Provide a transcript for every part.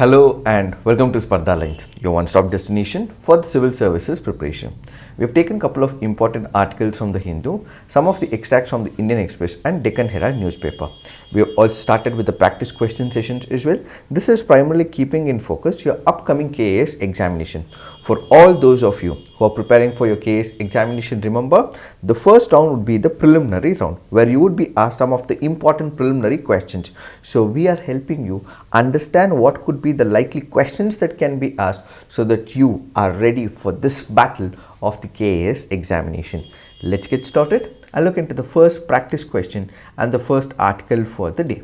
Hello and welcome to Spardha Lines, your one-stop destination for the civil services preparation. We have taken a couple of important articles from the Hindu, some of the extracts from the Indian Express and Deccan Herald newspaper. We have also started with the practice question sessions as well. This is primarily keeping in focus your upcoming KAS examination. For all those of you who are preparing for your KAS examination, remember the first round would be the preliminary round where you would be asked some of the important preliminary questions. So we are helping you understand what could be the likely questions that can be asked so that you are ready for this battle of the KAS examination. Let's get started. I'll look into the first practice question and the first article for the day.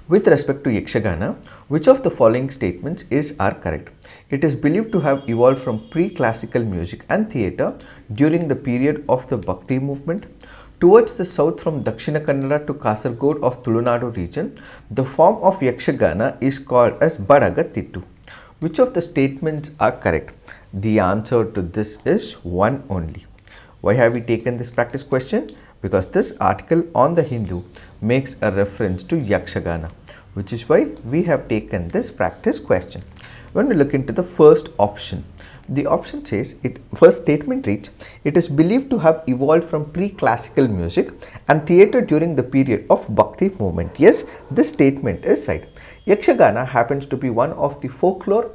With respect to Yakshagana, which of the following statements are correct? It is believed to have evolved from pre-classical music and theatre during the period of the Bhakti movement. Towards the south from Dakshina Kannada to Kasaragod of Tulunadu region, the form of Yakshagana is called as Badagatittu. Which of the statements are correct? The answer to this is one only. Why have we taken this practice question? Because this article on the Hindu makes a reference to Yakshagana, which is why we have taken this practice question. When we look into the first option, the option says, first statement reads, it is believed to have evolved from pre-classical music and theatre during the period of Bhakti movement. Yes, this statement is right. Yakshagana happens to be one of the folklore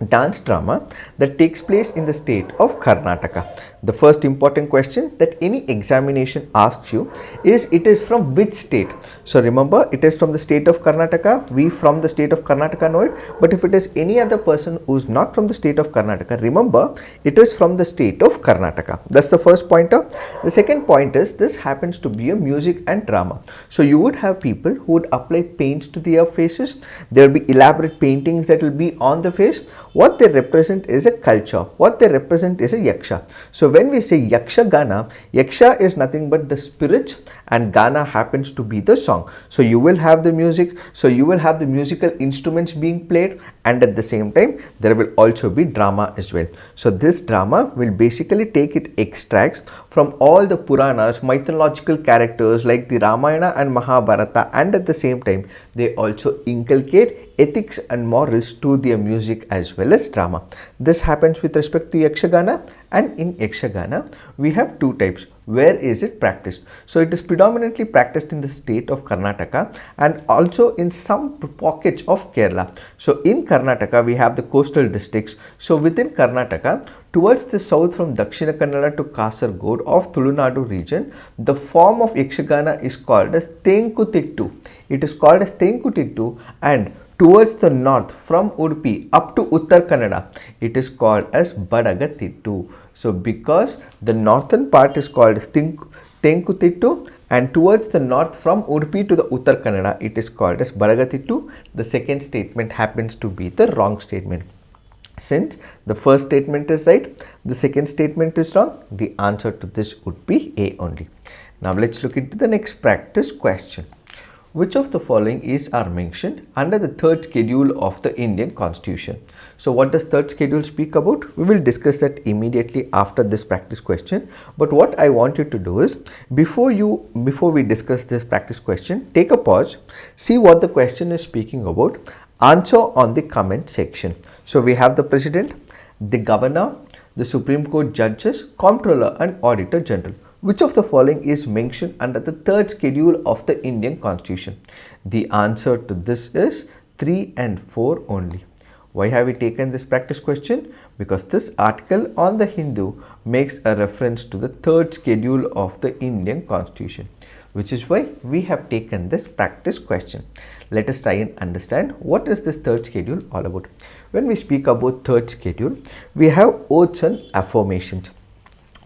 dance drama that takes place in the state of Karnataka. The first important question that any examination asks you is, it is from which state? So remember, it is from the state of Karnataka. We from the state of Karnataka know it, but if it is any other person who is not from the state of Karnataka, remember it is from the state of Karnataka. That's the first pointer. The second point is, this happens to be a music and drama. So you would have people who would apply paints to their faces. There will be elaborate paintings that will be on the face. What they represent is a culture. What they represent is a yaksha. So when we say Yakshagana, Yaksha is nothing but the spirits and Gana happens to be the song. So you will have the music, so you will have the musical instruments being played, and at the same time there will also be drama as well. So this drama will basically take its extracts from all the Puranas, mythological characters like the Ramayana and Mahabharata, and at the same time they also inculcate ethics and morals to their music as well as drama. This happens with respect to Yakshagana, and in Yakshagana we have two types. Where is it practiced? So it is predominantly practiced in the state of Karnataka and also in some pockets of Kerala. So in Karnataka we have the coastal districts. So within Karnataka, towards the south from Dakshina Kannada to Kasaragod of Tulunadu region, the form of Yakshagana is called as Tenkutittu. It is called as Tenkutittu, and towards the north from Udupi up to Uttar Kannada, it is called as Badagatittu. So because the northern part is called as Tenkutittu, and towards the north from Udupi to the Uttar Kannada, it is called as Badagatittu, the second statement happens to be the wrong statement. Since the first statement is right, the second statement is wrong, the answer to this would be A only. Now let's look into the next practice question. Which of the following are mentioned under the third schedule of the Indian Constitution? So what does third schedule speak about? We will discuss that immediately after this practice question. But what I want you to do is, before we discuss this practice question, take a pause, see what the question is speaking about, answer on the comment section. So we have the President, the Governor, the Supreme Court judges, Comptroller and Auditor General. Which of the following is mentioned under the third schedule of the Indian Constitution? The answer to this is 3 and 4 only. Why have we taken this practice question? Because this article on the Hindu makes a reference to the third schedule of the Indian Constitution, which is why we have taken this practice question. Let us try and understand what is this third schedule all about. When we speak about third schedule, we have oaths and affirmations.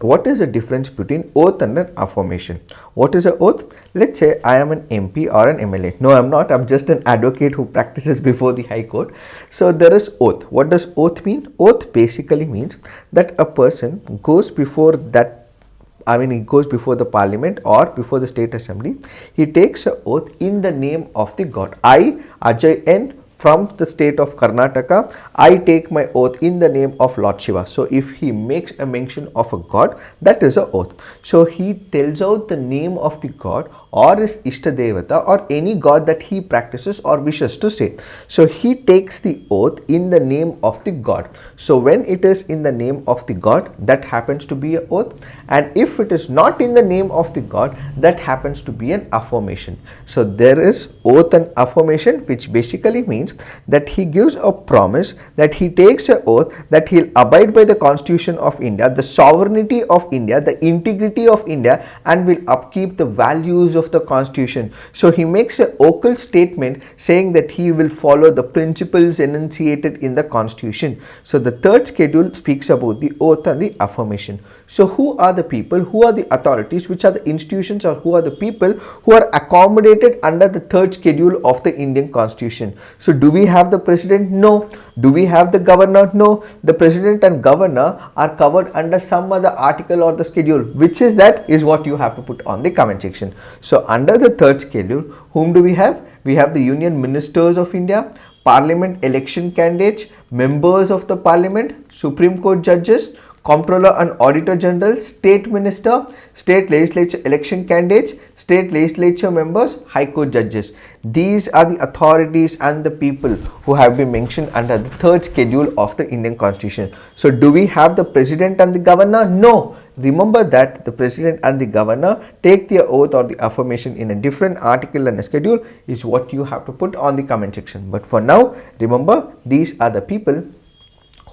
What is the difference between oath and an affirmation? What is an oath? Let's say I am an MP or an MLA. No, I'm not. I'm just an advocate who practices before the High Court. So there is oath. What does oath mean? Oath basically means that a person goes before he goes before the parliament or before the state assembly. He takes an oath in the name of the God. I, Ajay N, from the state of Karnataka, I take my oath in the name of Lord Shiva. So if he makes a mention of a god, that is an oath. So he tells out the name of the god or his Ishtadevata or any god that he practices or wishes to say. So he takes the oath in the name of the god. So when it is in the name of the god, that happens to be an oath, and if it is not in the name of the god, that happens to be an affirmation. So there is oath and affirmation, which basically means that he gives a promise, that he takes an oath that he'll abide by the Constitution of India, the sovereignty of India, the integrity of India, and will upkeep the values of the Constitution. So he makes a vocal statement saying that he will follow the principles enunciated in the Constitution. So the third schedule speaks about the oath and the affirmation. So who are the people, who are the authorities, which are the institutions, or who are the people who are accommodated under the third schedule of the Indian Constitution? So do we have the president? No. Do we have the governor? No. The president and governor are covered under some other article or the schedule. Which is that is what you have to put on the comment section. So under the third schedule, whom do we have? We have the Union Ministers of India, Parliament election candidates, members of the Parliament, Supreme Court judges, Comptroller and Auditor General, State Minister, State Legislature election candidates, State Legislature members, High Court judges. These are the authorities and the people who have been mentioned under the third schedule of the Indian Constitution. So do we have the President and the Governor? No. Remember that the President and the Governor take their oath or the affirmation in a different article and a schedule is what you have to put on the comment section. But for now, remember, these are the people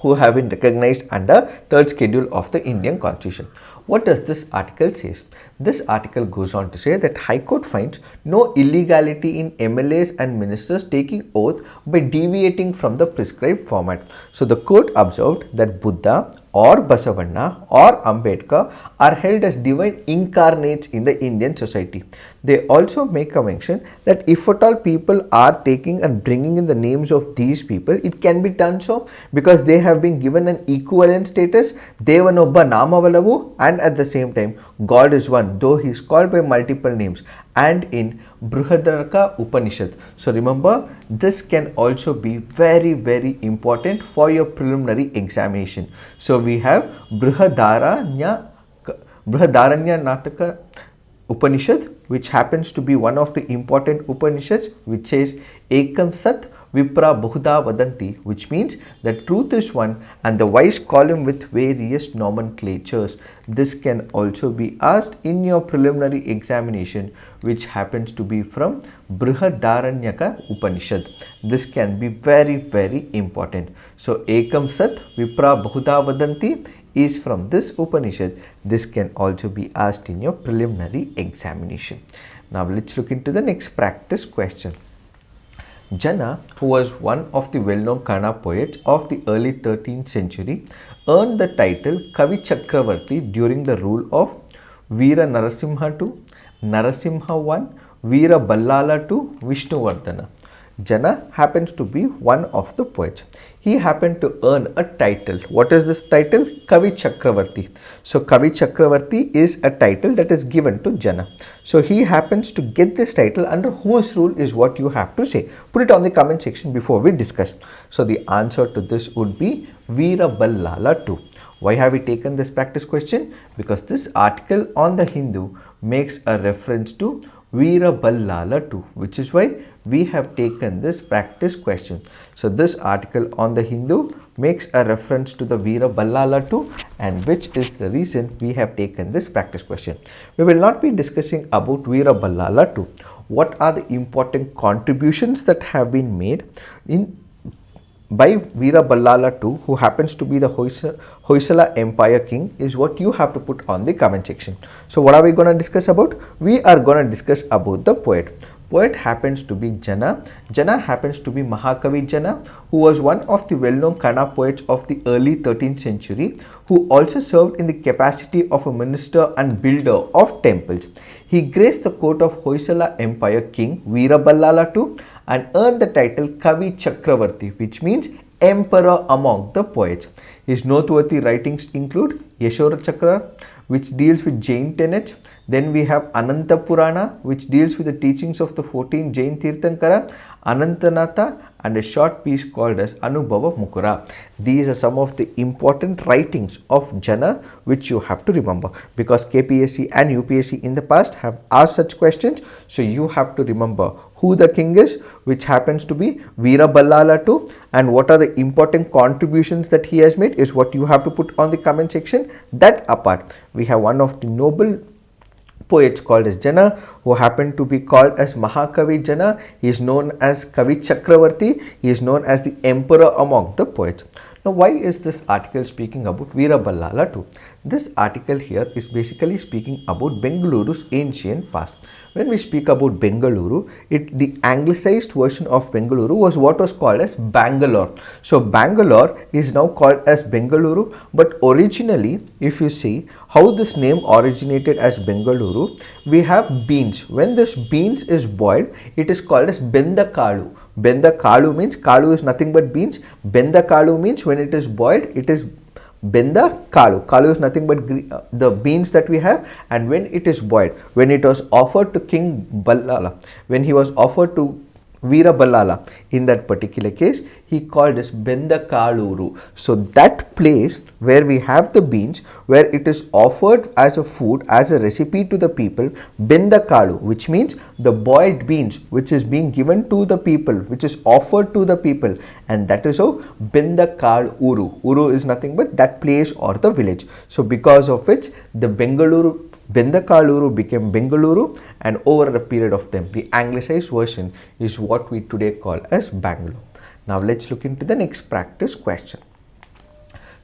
who have been recognized under third schedule of the Indian Constitution. What does this article say? This article goes on to say that High Court finds no illegality in MLAs and ministers taking oath by deviating from the prescribed format. So the court observed that Buddha or Basavanna or Ambedkar are held as divine incarnates in the Indian society. They also make a mention that if at all people are taking and bringing in the names of these people, it can be done so because they have been given an equivalent status, Devanobba Namavalavu, and at the same time God is one, though he is called by multiple names, and in Brihadaranyaka Upanishad. So remember, this can also be very important for your preliminary examination. So we have Brihadaranya Nataka Upanishad, which happens to be one of the important Upanishads, which says Ekam Sat Vipra Bahuda Vadanti, which means that truth is one and the wise call him with various nomenclatures. This can also be asked in your preliminary examination, which happens to be from Brihadaranyaka Upanishad. This can be very important. So Ekam Sat Vipra Bahuda Vadanti is from this Upanishad. This can also be asked in your preliminary examination. Now let's look into the next practice question. Jana, who was one of the well-known Kannada poets of the early 13th century, earned the title Kavi Chakravarti during the rule of Veera Narasimha II, Narasimha I, Veera Ballala II, Vishnuvardhana. Jana happens to be one of the poets. He happened to earn a title. What is this title? Kavi Chakravarti. So Kavi Chakravarti is a title that is given to Jana. So he happens to get this title under whose rule is what you have to say. Put it on the comment section before we discuss. So the answer to this would be Veera Ballala II. Why have we taken this practice question? Because this article on the Hindu makes a reference to Veera Ballala II, which is why we have taken this practice question. So this article on the Hindu makes a reference to the Veera Ballala II, and which is the reason we have taken this practice question. We will not be discussing about Veera Ballala II. What are the important contributions that have been made by Veera Ballala II, who happens to be the Hoysala Empire king, is what you have to put on the comment section. So what are we going to discuss about? We are going to discuss about the poet. Poet happens to be Jana. Jana happens to be Mahakavi Jana, who was one of the well-known Kannada poets of the early 13th century, who also served in the capacity of a minister and builder of temples. He graced the court of Hoysala Empire king Veera Ballala II and earned the title Kavi Chakravarti, which means emperor among the poets. His noteworthy writings include Yashora Chakra, which deals with Jain tenets. Then we have Ananta Purana, which deals with the teachings of the 14 Jain Tirthankara, Anantanatha, and a short piece called as Anubhava Mukura. These are some of the important writings of Jana which you have to remember, because KPSC and UPSC in the past have asked such questions. So you have to remember who the king is, which happens to be Veera Ballala too, and what are the important contributions that he has made is what you have to put on the comment section. That apart, we have one of the noble poets called as Jana, who happened to be called as Mahakavi Jana. He is known as Kavi Chakravarti. He is known as the emperor among the poets. Now, why is this article speaking about Veera Ballala too? This article here is basically speaking about Bengaluru's ancient past. When we speak about Bengaluru, the anglicized version of Bengaluru was what was called as Bangalore. So Bangalore is now called as Bengaluru, but originally, if you see how this name originated as Bengaluru, we have beans. When this beans is boiled, it is called as Benda Kalu. Benda Kalu means, Kalu is nothing but beans. Benda Kalu means when it is boiled, it is Benda Kalu. Kalu is nothing but the beans that we have, and when it is boiled, when it was offered to King Ballala, when he was offered to Veera Ballala, in that particular case, he called this Benda Kaluru. So that place where we have the beans, where it is offered as a food, as a recipe to the people, Benda Kalu, which means the boiled beans, which is being given to the people, which is offered to the people, and that is how Benda Kaluru. Uru is nothing but that place or the village. So because of which the Bendakaluru became Bengaluru, and over a period of time, the anglicized version is what we today call as Bangalore. Now let's look into the next practice question.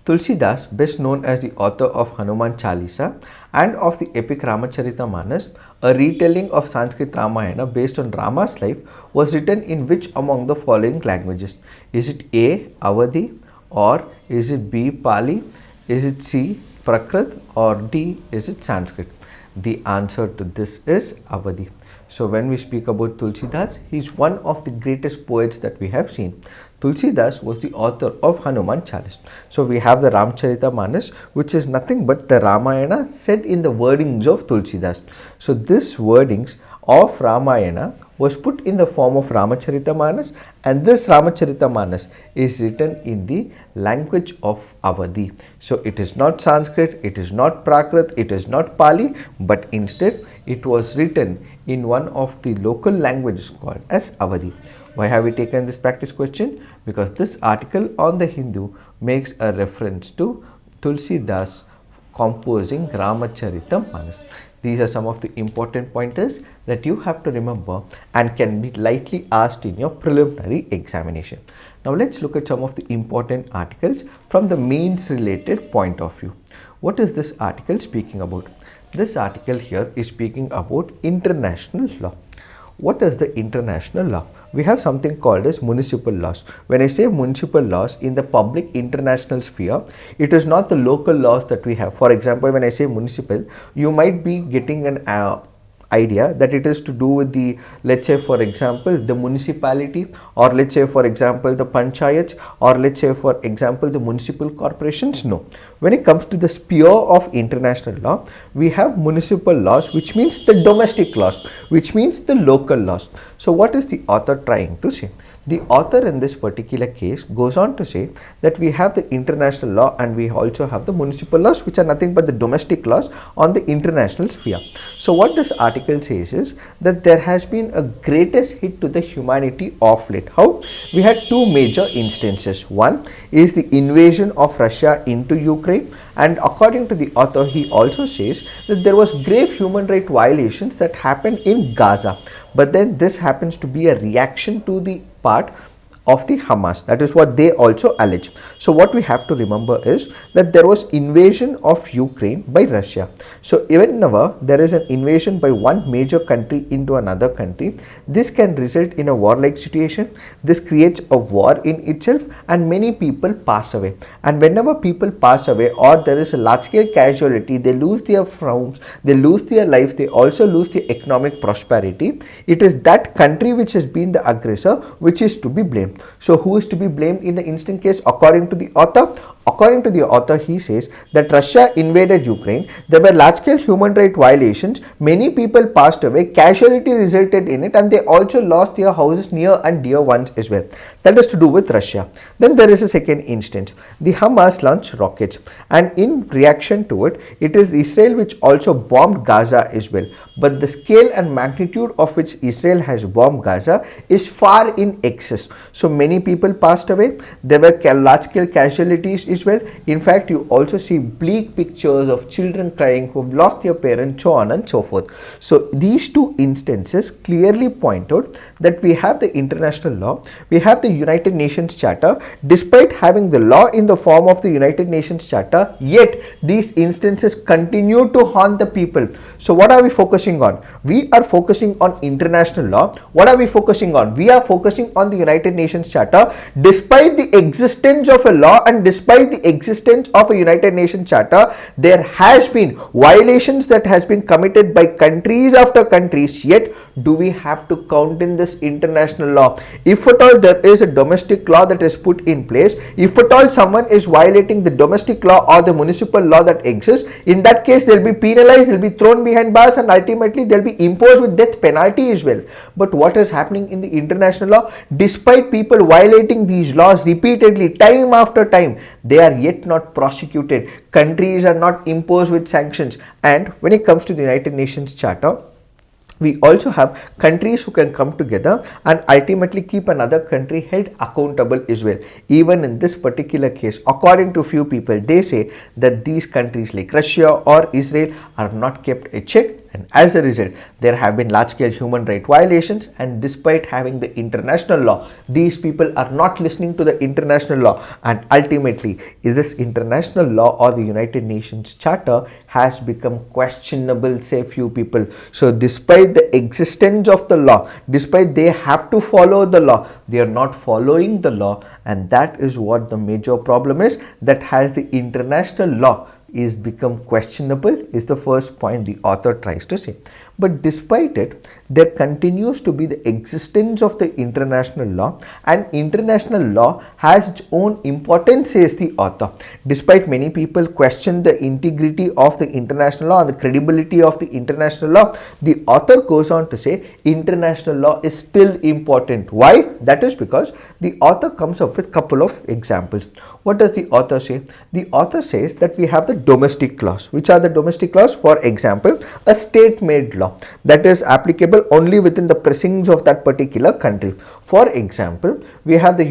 Tulsidas, best known as the author of Hanuman Chalisa and of the epic Ramacharita a retelling of Sanskrit Ramayana based on Rama's life, was written in which among the following languages? Is it A. Avadi, or is it B. Pali, is it C. Prakrit, or D. is it Sanskrit? The answer to this is Avadi. So when we speak about Tulsidas, he is one of the greatest poets that we have seen. Tulsidas was the author of Hanuman Chalis. So we have the Ramacharita, which is nothing but the Ramayana said in the wordings of Tulsidas. So this wordings of Ramayana was put in the form of Ramacharita, and this Ramacharita is written in the language of Avadi. So it is not Sanskrit, it is not Prakrit, it is not Pali, but instead it was written in one of the local languages called as Avadi. Why have we taken this practice question? Because this article on the Hindu makes a reference to Tulsidas composing Ramacharita. These are some of the important pointers that you have to remember and can be lightly asked in your preliminary examination. Now let's look at some of the important articles from the means related point of view. What is this article speaking about? This article here is speaking about international law. What is the international law? We have something called as municipal laws. When I say municipal laws in the public international sphere, it is not the local laws that we have. For example, when I say municipal, you might be getting an idea that it is to do with the, let's say for example, the municipality, or let's say for example the panchayats, or let's say for example the municipal corporations. No. When it comes to the sphere of international law, we have municipal laws, which means the domestic laws, which means the local laws. So what is the author trying to say? The author in this particular case goes on to say that we have the international law and we also have the municipal laws, which are nothing but the domestic laws on the international sphere. So what this article says is that there has been a greatest hit to the humanity of late. How? We had two major instances. One is the invasion of Russia into Ukraine, and according to the author, he also says that there was grave human rights violations that happened in Gaza. But then this happens to be a reaction to the part of the Hamas. That is what they also allege. So what we have to remember is that there was invasion of Ukraine by Russia. So whenever there is an invasion by one major country into another country, this can result in a warlike situation. This creates a war in itself, and many people pass away. And whenever people pass away, or there is a large scale casualty, they lose their homes, they lose their life, they also lose their economic prosperity. It is that country which has been the aggressor which is to be blamed. So who is to be blamed in the instant case according to the author? According to the author, he says that Russia invaded Ukraine, there were large-scale human rights violations, many people passed away, casualty resulted in it, and they also lost their houses near and dear ones as well. That is to do with Russia. Then there is a second instance. The Hamas launched rockets, and in reaction to it, it is Israel which also bombed Gaza as well. But the scale and magnitude of which Israel has bombed Gaza is far in excess. So many people passed away. There were large-scale casualties as well. In fact, you also see bleak pictures of children crying who have lost their parents, so on and so forth. So these two instances clearly point out that we have the international law, we have the United Nations Charter. Despite having the law in the form of the United Nations Charter, yet these instances continue to haunt the people. So what are we focusing on? We are focusing on international law. What are we focusing on? We are focusing on the United Nations Charter. Despite the existence of a law and despite the existence of a United Nations Charter, there has been violations that has been committed by countries after countries. Yet do we have to count in this international law? If at all there is a domestic law that is put in place, if at all someone is violating the domestic law or the municipal law that exists, in that case they'll be penalized, they'll be thrown behind bars, and ultimately they'll be imposed with death penalty as well. But what is happening in the international law? Despite people violating these laws repeatedly, time after time, they are yet not prosecuted. Countries are not imposed with sanctions. And when it comes to the United Nations Charter, we also have countries who can come together and ultimately keep another country held accountable as well. Even in this particular case, according to few people, they say that these countries like Russia or Israel are not kept a check, and as a result there have been large-scale human rights violations, and despite having the international law, these people are not listening to the international law, and ultimately this international law or the United Nations Charter has become questionable, say few people. So despite the existence of the law, despite they have to follow the law, they are not following the law, and that is what the major problem is, that has the international law is become questionable, is the first point the author tries to say. But despite it, there continues to be the existence of the international law, and international law has its own importance, says the author. Despite many people question the integrity of the international law and the credibility of the international law, the author goes on to say international law is still important. Why? That is because the author comes up with a couple of examples. What does the author say? The author says that we have the domestic laws. Which are the domestic laws? For example, a state-made law that is applicable only within the precincts of that particular country. For example, we have the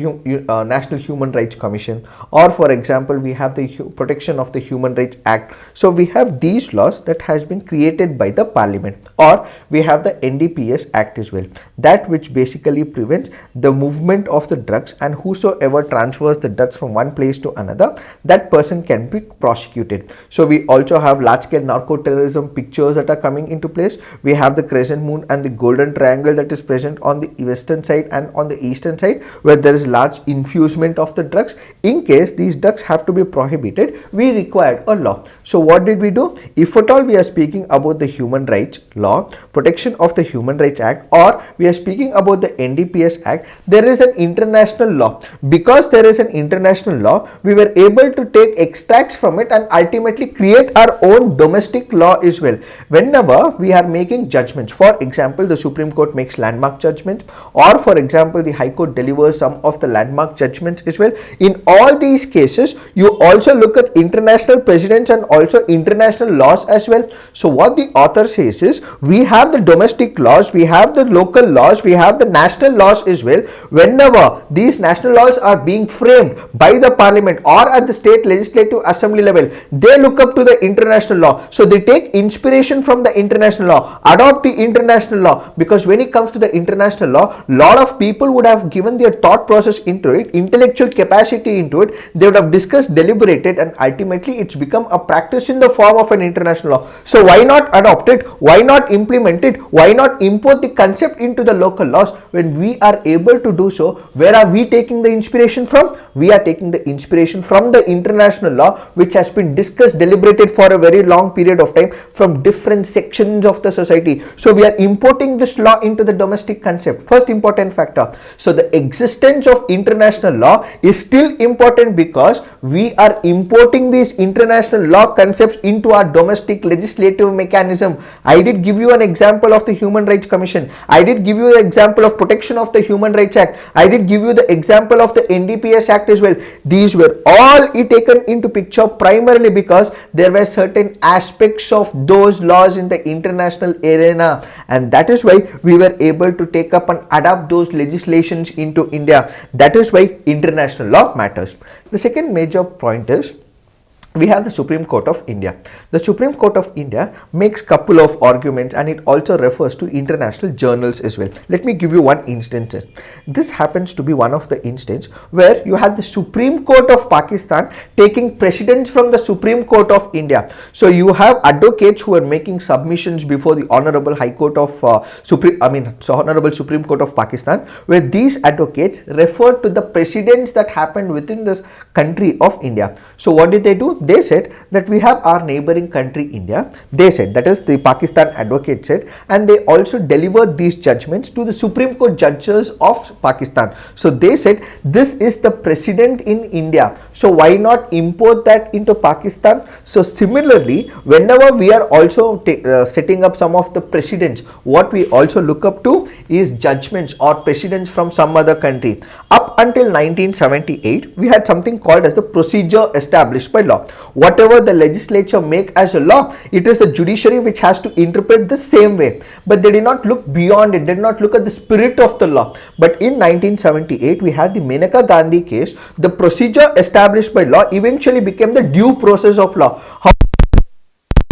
National Human Rights Commission, or for example, we have the Protection of the Human Rights Act. So we have these laws that has been created by the Parliament, or we have the NDPS Act as well, that which basically prevents the movement of the drugs, and whosoever transfers the drugs from one place to another, that person can be prosecuted. So we also have large-scale narco-terrorism pictures that are coming into place. We have the crescent moon and the golden triangle that is present on the western side and on the eastern side, where there is large infusement of the drugs. In case these drugs have to be prohibited, we required a law. So what did we do? If at all we are speaking about the human rights law, Protection of the Human Rights Act, or we are speaking about the NDPS Act, there is an international law. Because there is an international law, we were able to take extracts from it and ultimately create our own domestic law as well. Whenever we are making judgments, for example, the Supreme Court makes landmark judgments, or for example, the High Court delivers some of the landmark judgments as well. In all these cases, you also look at international precedents and also international laws as well. So what the author says is, we have the domestic laws, we have the local laws, we have the national laws as well. Whenever these national laws are being framed by the Parliament or at the state legislative assembly level, they look up to the international law. So they take inspiration from the international law, adopt the international law, because when it comes to the international law, lot of people would have given their thought process into it, intellectual capacity into it, they would have discussed, deliberated, and ultimately it's become a practice in the form of an international law. So why not adopt it? Why not implement it? Why not import the concept into the local laws? When we are able to do so, where are we taking the inspiration from? We are taking the inspiration from the international law, which has been discussed, deliberated for a very long period of time from different sections of the society. So we are importing this law into the domestic concept. First important fact. matter. So the existence of international law is still important because we are importing these international law concepts into our domestic legislative mechanism. I did give you an example of the Human Rights Commission. I did give you the example of Protection of the Human Rights Act. I did give you the example of the NDPS Act as well. These were all taken into picture primarily because there were certain aspects of those laws in the international arena, and that is why we were able to take up and adapt those legislations into India. That is why international law matters. The second major point is we have the Supreme Court of India. The Supreme Court of India makes couple of arguments, and it also refers to international journals as well. Let me give you one instance. This happens to be one of the instances where you had the Supreme Court of Pakistan taking precedence from the Supreme Court of India. So you have advocates who are making submissions before the Honorable High Court of Honorable Supreme Court of Pakistan, where these advocates refer to the precedents that happened within this country of India. So what did they do? They said that we have our neighboring country India. They said, that is the Pakistan advocate said, and they also delivered these judgments to the Supreme Court judges of Pakistan. So they said this is the precedent in India, so why not import that into Pakistan? So similarly, whenever we are also setting up some of the precedents, what we also look up to is judgments or precedents from some other country. Up until 1978, we had something called as the procedure established by law. Whatever the legislature make as a law, it is the judiciary which has to interpret the same way. But they did not look beyond it, did not look at the spirit of the law. But in 1978, we had the Maneka Gandhi case. The procedure established by law eventually became the due process of law.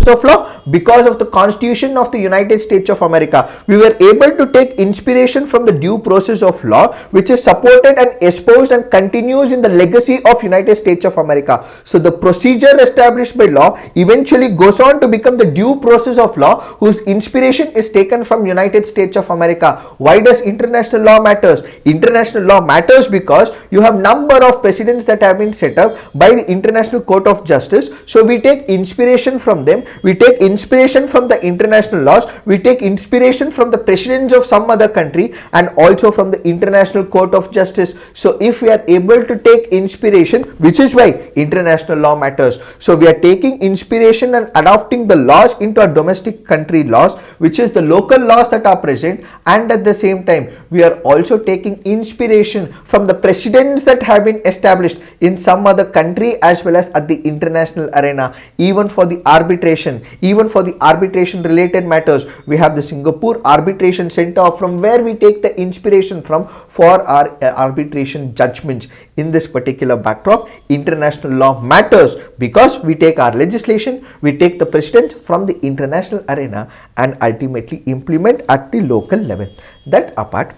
Of law, because of the Constitution of the United States of America, we were able to take inspiration from the due process of law, which is supported and espoused and continues in the legacy of United States of America. So the procedure established by law eventually goes on to become the due process of law, whose inspiration is taken from United States of America. Why does international law matters? International law matters because you have number of precedents that have been set up by the International Court of Justice. So we take inspiration from them. We take inspiration from the international laws, we take inspiration from the precedents of some other country, and also from the International Court of Justice. So if we are able to take inspiration, which is why international law matters. So we are taking inspiration and adopting the laws into our domestic country laws, which is the local laws that are present, and at the same time we are also taking inspiration from the precedents that have been established in some other country as well as at the international arena. Even for the arbitration, even for the arbitration related matters, we have the Singapore Arbitration Center, from where we take the inspiration from for our arbitration judgments. In this particular backdrop, international law matters because we take our legislation, we take the precedent from the international arena and ultimately implement at the local level. That apart,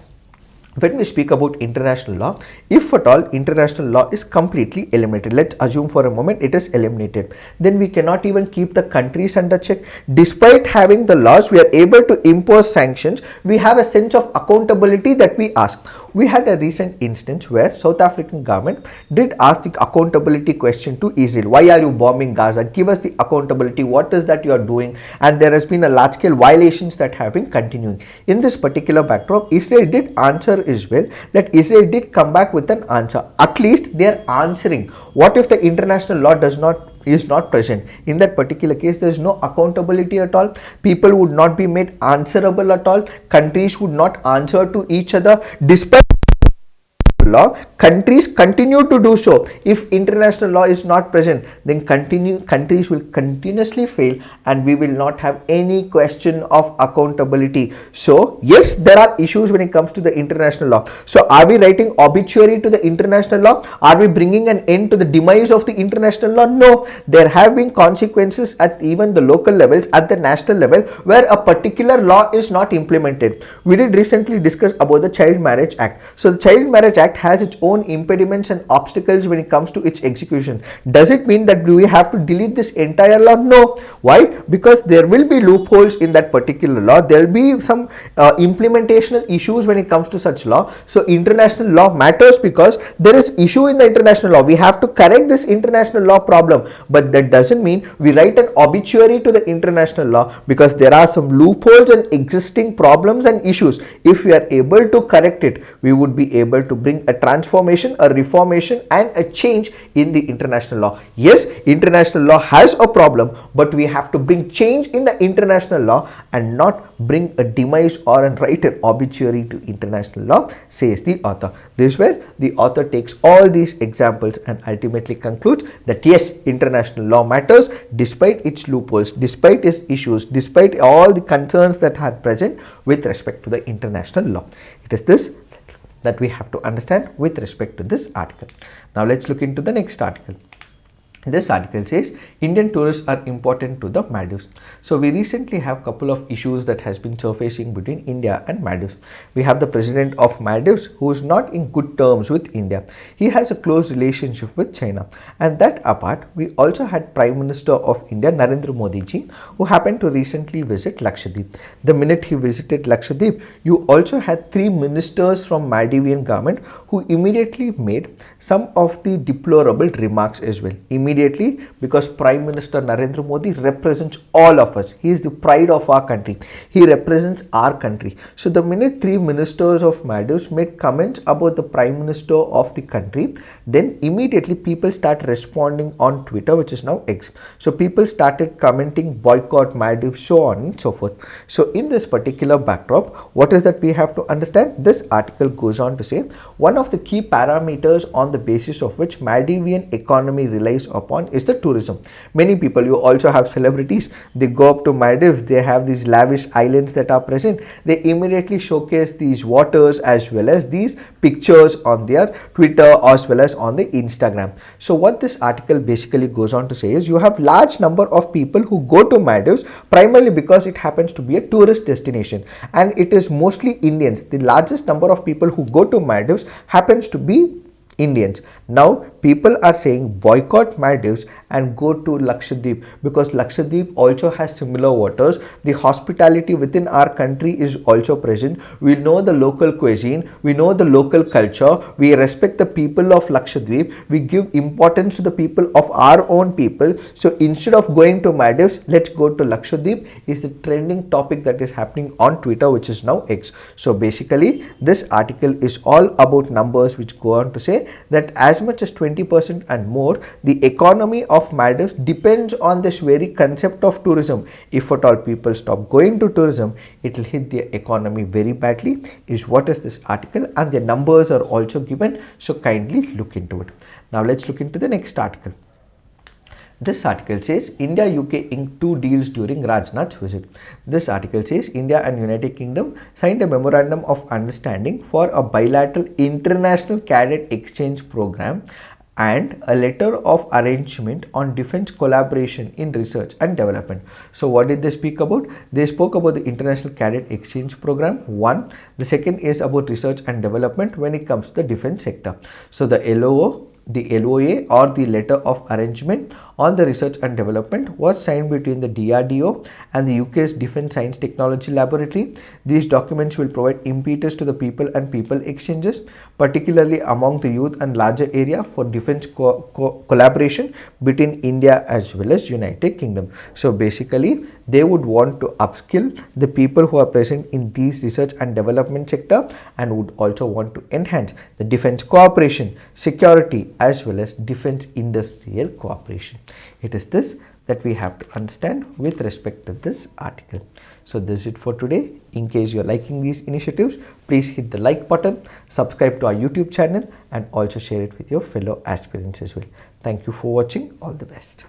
when we speak about international law, if at all international law is completely eliminated, let's assume for a moment it is eliminated, then we cannot even keep the countries under check. Despite having the laws, we are able to impose sanctions. We have a sense of accountability that we ask. We had a recent instance where South African government did ask the accountability question to Israel. Why are you bombing Gaza? Give us the accountability. What is that you are doing? And there has been a large scale violations that have been continuing. In this particular backdrop, Israel did answer as well, that Israel did come back with an answer. At least they are answering. What if the international law is not present? In that particular case, there is no accountability at all. People would not be made answerable at all. Countries would not answer to each other. Despite law, countries continue to do so. If international law is not present, then countries will continuously fail and we will not have any question of accountability. So yes, there are issues when it comes to the international law. So are we writing obituary to the international law? Are we bringing an end to the demise of the international law? No, there have been consequences at even the local levels, at the national level, where a particular law is not implemented. We did recently discuss about the Child Marriage Act. So the Child Marriage Act act has its own impediments and obstacles when it comes to its execution. Does it mean that we have to delete this entire law? No. Why? Because there will be loopholes in that particular law. There will be some implementational issues when it comes to such law. So international law matters because there is issue in the international law. We have to correct this international law problem, but that doesn't mean we write an obituary to the international law, because there are some loopholes and existing problems and issues. If we are able to correct it, we would be able to bring a transformation, a reformation and a change in the international law. Yes, international law has a problem, but we have to bring change in the international law and not bring a demise or write an obituary to international law, says the author. This is where the author takes all these examples and ultimately concludes that yes, international law matters despite its loopholes, despite its issues, despite all the concerns that are present with respect to the international law. It is this that we have to understand with respect to this article. Now let's look into the next article. This article says Indian tourists are important to the Maldives. So we recently have a couple of issues that has been surfacing between India and Maldives. We have the president of Maldives who is not in good terms with India. He has a close relationship with China. And that apart, we also had Prime Minister of India Narendra Modi ji, who happened to recently visit Lakshadweep. The minute he visited Lakshadweep, you also had 3 ministers from Maldivian government who immediately made some of the deplorable remarks as well. Because Prime Minister Narendra Modi represents all of us. He is the pride of our country. He represents our country. So the minute 3 ministers of Maldives made comments about the Prime Minister of the country, then immediately people start responding on Twitter, which is now X. So people started commenting boycott Maldives, so on and so forth. So in this particular backdrop, what is that we have to understand? This article goes on to say one of the key parameters on the basis of which Maldivian economy relies upon is the tourism. Many people, you also have celebrities, they go up to Maldives, they have these lavish islands that are present, they immediately showcase these waters as well as these pictures on their Twitter as well as on the Instagram. So what this article basically goes on to say is you have large number of people who go to Maldives primarily because it happens to be a tourist destination, and it is mostly Indians. The largest number of people who go to Maldives happens to be Indians. Now people are saying boycott Maldives and go to Lakshadweep because Lakshadweep also has similar waters. The hospitality within our country is also present. We know the local cuisine, we know the local culture, we respect the people of Lakshadweep, we give importance to the people of our own people. So instead of going to Maldives, let's go to Lakshadweep is the trending topic that is happening on Twitter, which is now X. So basically this article is all about numbers which go on to say that as much as 20% and more, the economy of Maldives depends on this very concept of tourism. If at all people stop going to tourism, it will hit the economy very badly, is what is this article, and the numbers are also given, so kindly look into it. Now let's look into the next article. This article says India-UK inked 2 deals during Rajnath's visit. This article says India and United Kingdom signed a memorandum of understanding for a bilateral international cadet exchange program and a letter of arrangement on defense collaboration in research and development. So what did they speak about? They spoke about the international cadet exchange program, one. The second is about research and development when it comes to the defense sector. So the LOA or the letter of arrangement on the research and development was signed between the DRDO and the UK's Defence Science Technology Laboratory. These documents will provide impetus to the people and people exchanges, particularly among the youth and larger area for defence collaboration between India as well as United Kingdom. So basically they would want to upskill the people who are present in these research and development sector and would also want to enhance the defence cooperation, security as well as defence industrial cooperation. It is this that we have to understand with respect to this article. So this is it for today. In case you are liking these initiatives, please hit the like button, subscribe to our YouTube channel and also share it with your fellow aspirants as well. Thank you for watching. All the best.